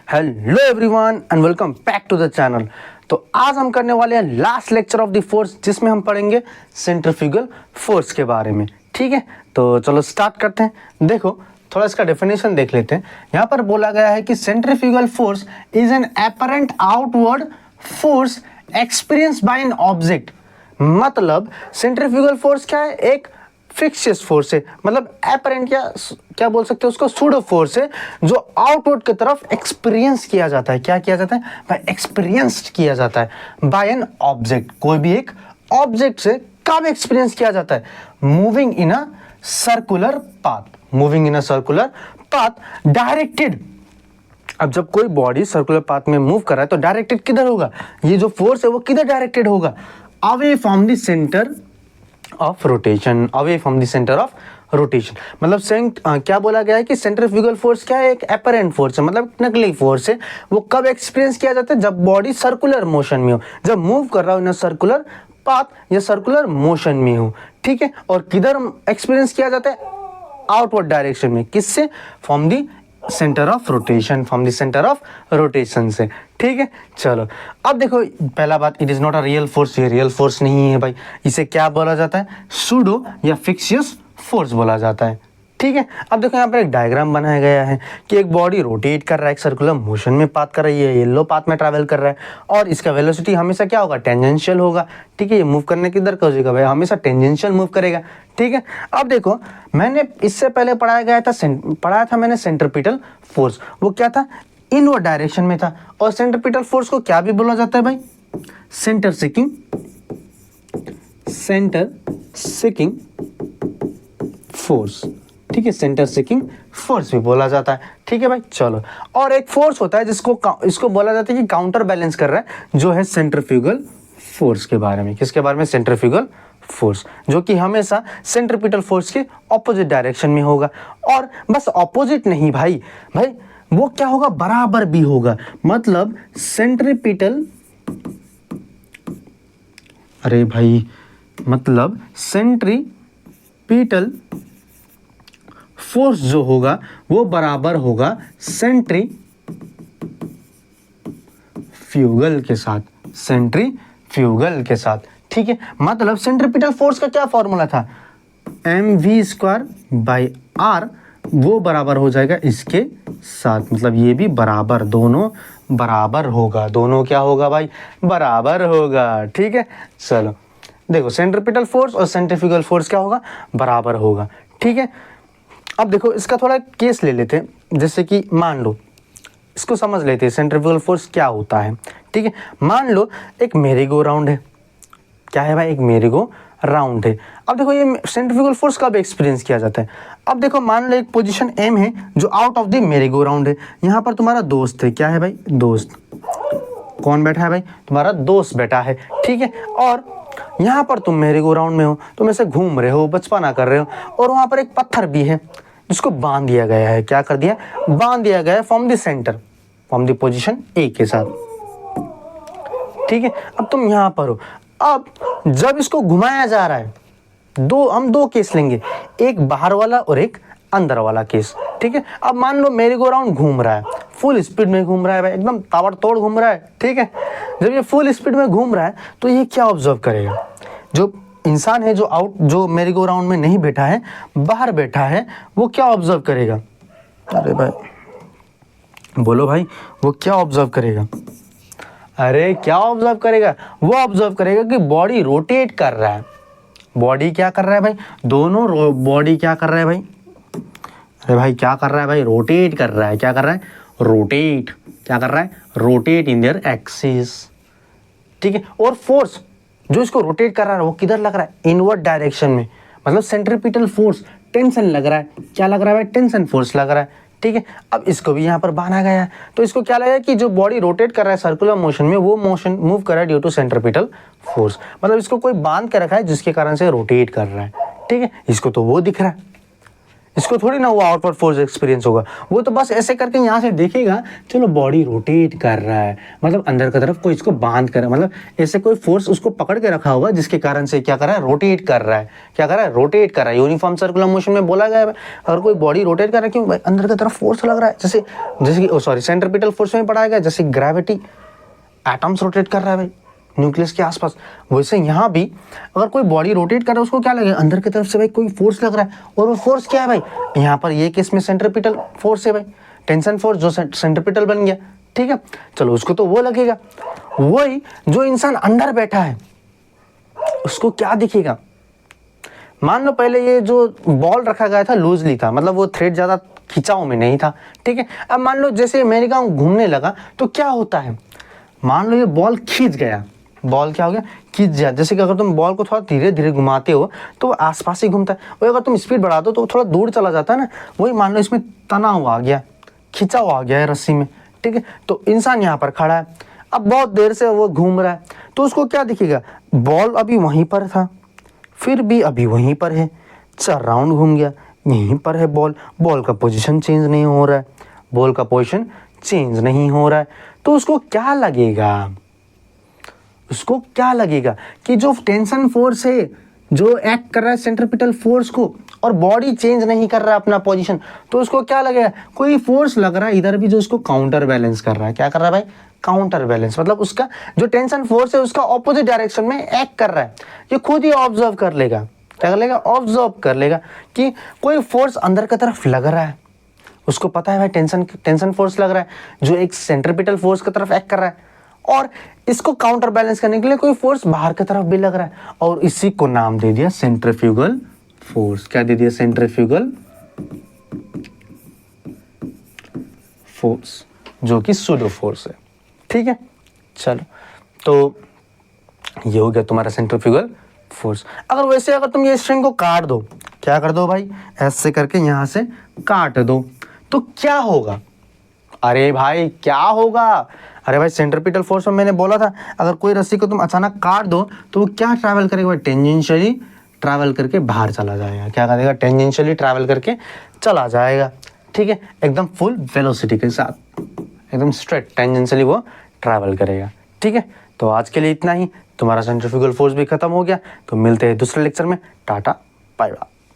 Hello everyone and welcome back to the channel. तो आज हम करने वाले हैं last lecture of the force, जिसमें हम पढ़ेंगे सेंट्रीफ्यूगल फोर्स के बारे में। ठीक है, तो चलो स्टार्ट करते हैं। देखो थोड़ा इसका डेफिनेशन देख लेते हैं। यहाँ पर बोला गया है कि centrifugal force is an apparent outward force experience by an object. मतलब सेंट्रीफ्यूगल फोर्स क्या है? एक फिक्सियस फोर्स है, मतलब अपरेंट या क्या बोल सकते हो उसको, सूडो फोर्स है, जो आउटवर्ड की तरफ एक्सपीरियंस किया जाता है। क्या किया जाता है? बाय एक्सपीरियंस्ड किया जाता है बाय एन ऑब्जेक्ट। कोई भी एक ऑब्जेक्ट से कब एक्सपीरियंस किया जाता है? Moving in a circular path. Moving in a circular path directed. अब जब कोई बॉडी सर्कुलर पाथ में मूव कर रहा है तो डायरेक्टेड किधर होगा? ये जो फोर्स है वो किधर डायरेक्टेड होगा? Away from the centre of rotation. Away from the centre of rotation मतलब क्या बोला गया है कि सेंट्रीफ्यूगल फोर्स क्या है? एक अपरेंट फोर्स है, मतलब नकली फोर्स है। वो कब एक्सपीरियंस किया जाता है? जब बॉडी सर्कुलर मोशन में हो, जब मूव कर रहा हो इन सर्कुलर पाथ या सर्कुलर मोशन में हो। ठीक है, और किधर एक्सपीरियंस किया जाता है? आउटवर्ड डायरेक्शन में। किससे? From the centre of rotation, from the centre of rotation से। ठीक है, चलो अब देखो पहला बात, it is not a real force. ये रियल फोर्स नहीं है भाई। इसे क्या बोला जाता है? सूडो या फिक्सियस फोर्स बोला जाता है। ठीक है, अब देखो यहाँ पर एक डायग्राम बनाया गया है कि एक बॉडी रोटेट कर रहा है, एक सर्कुलर मोशन में पाथ कर रही है, येलो पाथ में ट्रैवल कर रहा है, और इसका वेलोसिटी हमेशा क्या होगा? टेंजेंशियल होगा। ठीक है, ये मूव करने किधर का हो जाएगा भाई? हमेशा टेंजेंशियल मूव करेगा। ठीक है, अब देखो मैंने इससे पहले पढ़ाया था मैंने सेंट्रीपिटल फोर्स। वो क्या था? इनवर्ड डायरेक्शन में था। और सेंट्रीपिटल फोर्स को क्या भी बोला जाता है भाई? Centre seeking force. ठीक है, सेंटर सेकिंग फोर्स भी बोला जाता है। ठीक है भाई, चलो। और एक फोर्स होता है इसको बोला जाता है कि काउंटर बैलेंस कर रहा है, जो है सेंट्रीफ्यूगल फोर्स के बारे में। किसके बारे में? सेंट्रीफ्यूगल फोर्स, जो कि हमेशा सेंट्रीपिटल फोर्स के ऑपोजिट डायरेक्शन में होगा। और बस ऑपोजिट नहीं भाई वो क्या होगा? बराबर भी होगा। मतलब सेंट्रीपिटल सेंट्रीपिटल फोर्स जो होगा वो बराबर होगा सेंट्रीफ्यूगल के साथ। ठीक है, मतलब सेंट्रीपिटल फोर्स का क्या फॉर्मूला था? mv²/r, वो बराबर हो जाएगा इसके साथ। मतलब ये भी बराबर, दोनों बराबर होगा। दोनों क्या होगा भाई? बराबर होगा। ठीक है, चलो देखो सेंट्रीपिटल फोर्स और सेंट्रीफ्यूगल फोर्स क्या होगा? बराबर होगा। ठीक है, अब देखो इसका थोड़ा केस ले लेते हैं। जैसे कि मान लो, इसको समझ लेते हैं सेंट्रीफ्यूगल फोर्स क्या होता है। ठीक है, मान लो एक मेरीगो राउंड है। क्या है भाई? एक मेरीगो राउंड है। अब देखो ये सेंट्रीफ्यूगल फोर्स कब एक्सपीरियंस किया जाता है? अब देखो मान लो एक पोजीशन एम है जो out of the merry-go round है। यहाँ पर तुम्हारा दोस्त है। क्या है भाई? दोस्त। कौन बैठा है भाई? तुम्हारा दोस्त बैठा है। ठीक है, और यहाँ पर तुम मेरीगो राउंड में हो, तुम ऐसे घूम रहे हो, बचपना कर रहे हो, और वहाँ पर एक पत्थर भी है जिसको बांध दिया गया है। क्या कर दिया? बांध दिया गया है from the centre, from the position A के साथ। ठीक है, अब तुम यहाँ पर हो। अब जब इसको घुमाया जा रहा है, हम दो केस लेंगे, एक बाहर वाला और एक अंदर वाला केस। ठीक है, अब मान लो मेरीगो राउंड घूम रहा है, फुल स्पीड में घूम रहा है भाई, एकदम ताबड़तोड़ घूम रहा है। ठीक है, जब ये फुल स्पीड में घूम रहा है तो ये क्या ऑब्जर्व करेगा? जो इंसान है जो मेरीगो राउंड में नहीं बैठा है, बाहर बैठा है, वो क्या ऑब्जर्व करेगा? अरे भाई बोलो भाई, वो क्या ऑब्जर्व करेगा? अरे क्या ऑब्जर्व करेगा? वो ऑब्जर्व करेगा कि बॉडी रोटेट कर रहा है। बॉडी क्या कर रहा है भाई? दोनों बॉडी क्या कर रहा है भाई? अरे भाई क्या कर रहा है भाई? रोटेट कर रहा है। क्या कर रहा है? रोटेट। क्या कर रहा है? Rotate in their axis. ठीक है, और फोर्स जो इसको रोटेट कर रहा है वो किधर लग रहा है? इनवर्ड डायरेक्शन में। मतलब सेंट्रीपिटल फोर्स, टेंशन लग रहा है। क्या लग रहा है भाई? टेंशन फोर्स लग रहा है। ठीक है, अब इसको भी यहाँ पर बांधा गया है, तो इसको क्या लगेगा कि जो बॉडी रोटेट कर रहा है सर्कुलर मोशन में, वो मोशन मूव कर रहा है ड्यू टू सेंट्रीपिटल फोर्स। मतलब इसको कोई बांध के रखा है जिसके कारण से रोटेट कर रहा है। ठीक है, इसको तो वो दिख रहा है, इसको थोड़ी ना वो आउटवर्ड फोर्स एक्सपीरियंस होगा, वो तो बस ऐसे करके यहाँ से देखेगा चलो बॉडी रोटेट कर रहा है, मतलब अंदर की तरफ कोई इसको बांध कर, मतलब ऐसे कोई फोर्स उसको पकड़ के रखा होगा जिसके कारण से क्या कर रहा है, रोटेट कर रहा है। क्या कर रहा है, रोटेट कर रहा है। यूनिफॉर्म सर्कुलर मोशन में बोला गया है अगर कोई बॉडी रोटेट कर रहा है, क्यों भाई, अंदर की तरफ फोर्स लग रहा है, जैसे जैसे कि सॉरी सेंट्रीपिटल फोर्स में पढ़ाया गया, जैसे ग्रेविटी, एटम्स रोटेट कर रहा है भाई न्यूक्लियस के आसपास, वैसे यहाँ भी अगर कोई बॉडी रोटेट कर रहा है उसको क्या लगेगा, अंदर की तरफ से भाई कोई फोर्स लग रहा है, और वो फोर्स क्या है भाई, यहाँ पर ये केस में सेंट्रीपिटल फोर्स है भाई, टेंशन फोर्स जो सेंट्रीपिटल बन गया, ठीक है। चलो उसको तो वो लगेगा। वही जो इंसान अंदर बैठा है उसको क्या दिखेगा, मान लो पहले ये जो बॉल रखा गया था लूजली था, मतलब वो थ्रेड ज्यादा खिंचाव में नहीं था, ठीक है। अब मान लो जैसे मैंने कहा घूमने लगा तो क्या होता है, मान लो ये बॉल खींच गया, बॉल क्या हो गया, खींच गया। जैसे कि अगर तुम बॉल को थोड़ा धीरे धीरे घुमाते हो तो आसपास ही घूमता है, और अगर तुम स्पीड बढ़ा दो तो थोड़ा दूर चला जाता है ना। वही मान लो इसमें तनाव आ गया, खिंचाव आ गया है रस्सी में, ठीक है। तो इंसान यहाँ पर खड़ा है, अब बहुत देर से वो घूम रहा है, तो उसको क्या दिखेगा, बॉल अभी वहीं पर था, फिर भी अभी वहीं पर है, 4 राउंड घूम गया, यहीं पर है बॉल, बॉल का पोजीशन चेंज नहीं हो रहा है, बॉल का पोजीशन चेंज नहीं हो रहा है। तो उसको क्या लगेगा, उसको क्या लगेगा कि जो टेंशन फोर्स है जो एक्ट कर रहा है सेंट्रीपिटल फोर्स को, और बॉडी चेंज नहीं कर रहा है अपना पोजीशन, तो उसको क्या लगेगा, कोई फोर्स लग रहा है इधर भी जो उसको काउंटर बैलेंस कर रहा है। क्या कर रहा है भाई, काउंटर बैलेंस, मतलब उसका जो टेंशन फोर्स है उसका ऑपोजिट डायरेक्शन में एक्ट कर रहा है। ये खुद ही ऑब्जर्व कर लेगा, क्या कर लेगा, ऑब्जर्व कर लेगा कि कोई फोर्स अंदर की तरफ लग रहा है, उसको पता है भाई टेंशन फोर्स लग रहा है जो एक सेंट्रीपिटल फोर्स की तरफ एक्ट कर रहा है, और इसको काउंटर बैलेंस करने के लिए कोई फोर्स बाहर की तरफ भी लग रहा है, और इसी को नाम दे दिया सेंट्रीफ्यूगल फोर्स। क्या दे दिया, सेंट्रीफ्यूगल फोर्स, जो कि सूडो फोर्स है, ठीक है। चलो तो ये हो गया तुम्हारा सेंट्रीफ्यूगल फोर्स। अगर वैसे अगर तुम ये स्ट्रिंग को काट दो, क्या कर दो भाई, ऐसे करके यहां से काट दो, तो क्या होगा, अरे भाई क्या होगा, अरे भाई सेंट्रीपिटल फोर्स में मैंने बोला था अगर कोई रस्सी को तुम अचानक काट दो तो वो क्या ट्रैवल करेगा भाई, टेंजेंशियली ट्रैवल करके बाहर चला जाएगा। क्या करेगा, टेंजेंशियली ट्रैवल करके चला जाएगा, ठीक है, एकदम फुल वेलोसिटी के साथ, एकदम स्ट्रेट टेंजेंशियली वो ट्रैवल करेगा, ठीक है। तो आज के लिए इतना ही, तुम्हारा सेंट्रीफ्यूगल फोर्स भी खत्म हो गया। तो मिलते हैं दूसरे लेक्चर में, टाटा बाय बाय।